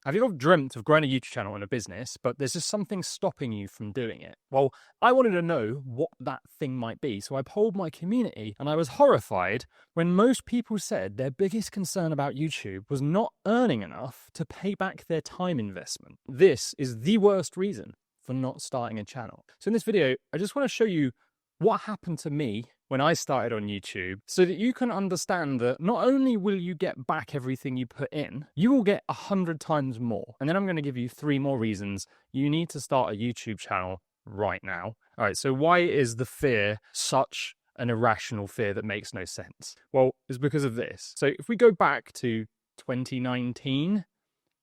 Have you ever dreamt of growing a YouTube channel and a business, but there's just something stopping you from doing it? Well, I wanted to know what that thing might be, so I polled my community, and I was horrified when most people said their biggest concern about YouTube was not earning enough to pay back their time investment. This is the worst reason for not starting a channel. So in this video, I just want to show you what happened to me when I started on YouTube, so that you can understand that not only will you get back everything you put in, you will get 100 times more. And then I'm going to give you 3 more reasons you need to start a YouTube channel right now. All right, so why is the fear such an irrational fear that makes no sense? Well, it's because of this. So if we go back to 2019,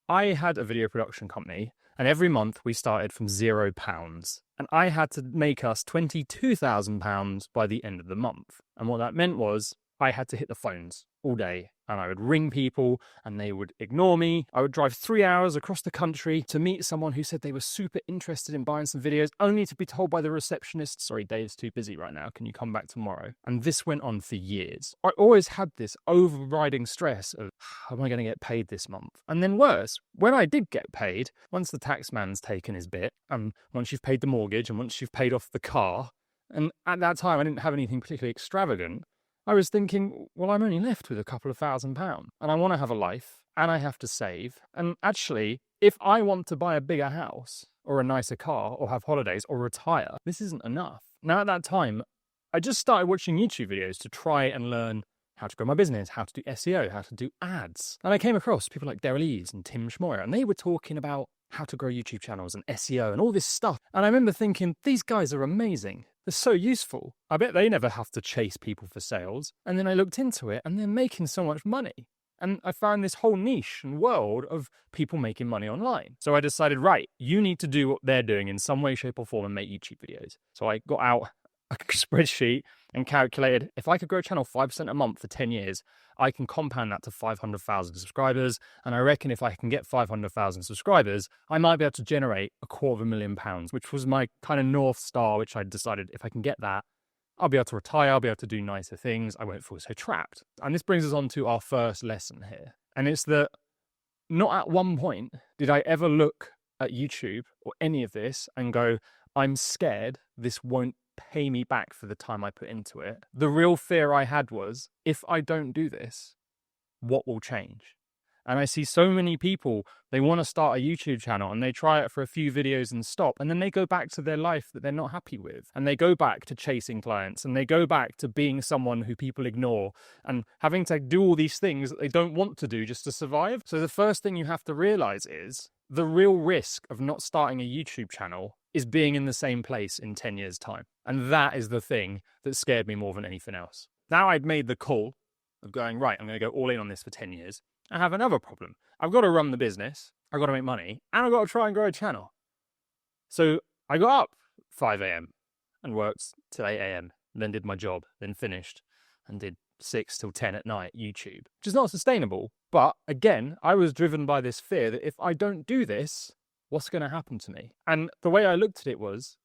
I had a video production company, and every month we started from £0. And I had to make us £22,000 by the end of the month. And what that meant was I had to hit the phones all day, and I would ring people and they would ignore me. I would drive 3 hours across the country to meet someone who said they were super interested in buying some videos, only to be told by the receptionist, sorry, Dave's too busy right now, can you come back tomorrow? And this went on for years. I always had this overriding stress of, how am I going to get paid this month? And then worse, when I did get paid, once the tax man's taken his bit, and once you've paid the mortgage and once you've paid off the car, and at that time I didn't have anything particularly extravagant, I was thinking, well, I'm only left with a couple of £1,000, and I want to have a life, and I have to save. And actually, if I want to buy a bigger house, or a nicer car, or have holidays, or retire, this isn't enough. Now, at that time, I just started watching YouTube videos to try and learn how to grow my business, how to do SEO, how to do ads. And I came across people like Daryl Eves and Tim Schmoyer, and they were talking about how to grow YouTube channels and SEO and all this stuff. And I remember thinking, these guys are amazing. They're so useful. I bet they never have to chase people for sales. And then I looked into it and they're making so much money. And I found this whole niche and world of people making money online. So I decided, right, you need to do what they're doing in some way, shape or form and make YouTube videos. So I got out a spreadsheet and calculated if I could grow a channel 5% a month for 10 years, I can compound that to 500,000 subscribers. And I reckon if I can get 500,000 subscribers, I might be able to generate £250,000, which was my kind of North Star, which I decided if I can get that, I'll be able to retire, I'll be able to do nicer things, I won't feel so trapped. And this brings us on to our first lesson here. And it's that not at one point did I ever look at YouTube or any of this and go, I'm scared this won't pay me back for the time I put into it. The real fear I had was, if I don't do this, what will change? And I see so many people, they want to start a YouTube channel and they try it for a few videos and stop. And then they go back to their life that they're not happy with. And they go back to chasing clients and they go back to being someone who people ignore and having to do all these things that they don't want to do just to survive. So the first thing you have to realize is the real risk of not starting a YouTube channel is being in the same place in 10 years' time. And that is the thing that scared me more than anything else. Now I'd made the call of going, right, I'm going to go all in on this for 10 years. I have another problem. I've got to run the business, I've got to make money, and I've got to try and grow a channel. So I got up 5 a.m. and worked till 8 a.m., then did my job, then finished, and did 6 till 10 at night YouTube, which is not sustainable. But again, I was driven by this fear that if I don't do this, what's going to happen to me? And the way I looked at it was,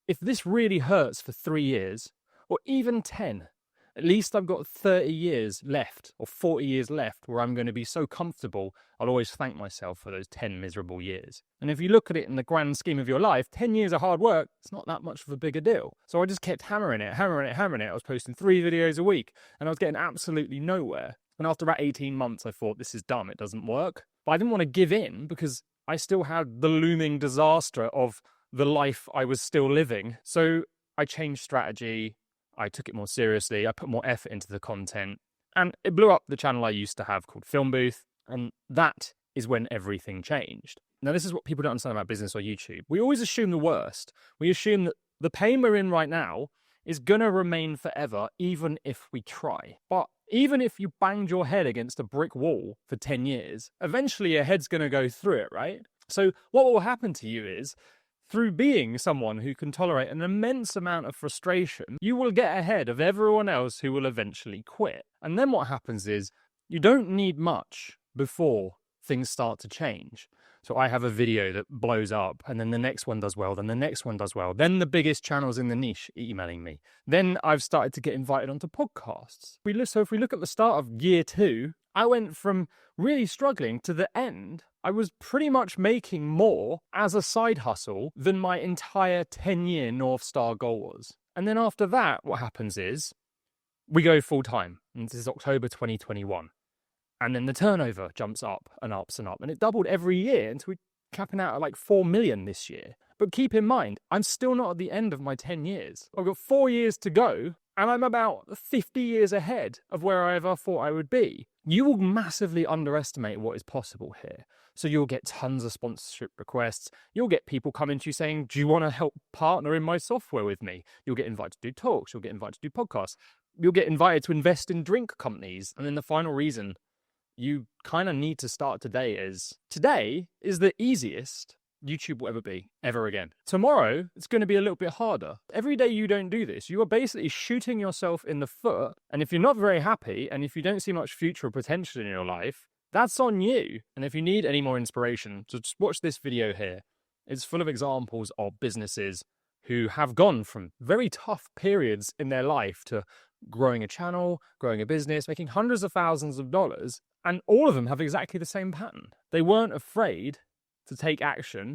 if this really hurts for 3 years, or even 10, at least I've got 30 years left, or 40 years left, where I'm going to be so comfortable, I'll always thank myself for those 10 miserable years. And if you look at it in the grand scheme of your life, 10 years of hard work, it's not that much of a bigger deal. So I just kept hammering it. I was posting 3 videos a week, and I was getting absolutely nowhere. And after about 18 months, I thought, this is dumb, it doesn't work. But I didn't want to give in, because I still had the looming disaster of the life I was still living. So I changed strategy. I took it more seriously. I put more effort into the content, and it blew up the channel I used to have called Film Booth. And that is when everything changed. Now, this is what people don't understand about business or YouTube. We always assume the worst. We assume that the pain we're in right now is going to remain forever, even if we try. But even if you banged your head against a brick wall for 10 years, eventually your head's going to go through it, right? So what will happen to you is, through being someone who can tolerate an immense amount of frustration, you will get ahead of everyone else who will eventually quit. And then what happens is, you don't need much before things start to change. So I have a video that blows up, and then the next one does well, then the next one does well. Then the biggest channels in the niche emailing me. Then I've started to get invited onto podcasts. So if we look at the start of year 2, I went from really struggling to the end. I was pretty much making more as a side hustle than my entire 10-year North Star goal was. And then after that, what happens is we go full time. And this is October 2021. And then the turnover jumps up and ups and up. And it doubled every year until we're capping out at like 4 million this year. But keep in mind, I'm still not at the end of my 10 years. I've got 4 years to go, and I'm about 50 years ahead of where I ever thought I would be. You will massively underestimate what is possible here. So you'll get tons of sponsorship requests. You'll get people coming to you saying, do you want to help partner in my software with me? You'll get invited to do talks. You'll get invited to do podcasts. You'll get invited to invest in drink companies. And then the final reason you kind of need to start today is the easiest YouTube will ever be, ever again. Tomorrow, it's going to be a little bit harder. Every day you don't do this, you are basically shooting yourself in the foot. And if you're not very happy, and if you don't see much future potential in your life, that's on you. And if you need any more inspiration, just watch this video here. It's full of examples of businesses who have gone from very tough periods in their life to growing a channel, growing a business, making hundreds of thousands of dollars. And all of them have exactly the same pattern. They weren't afraid to take action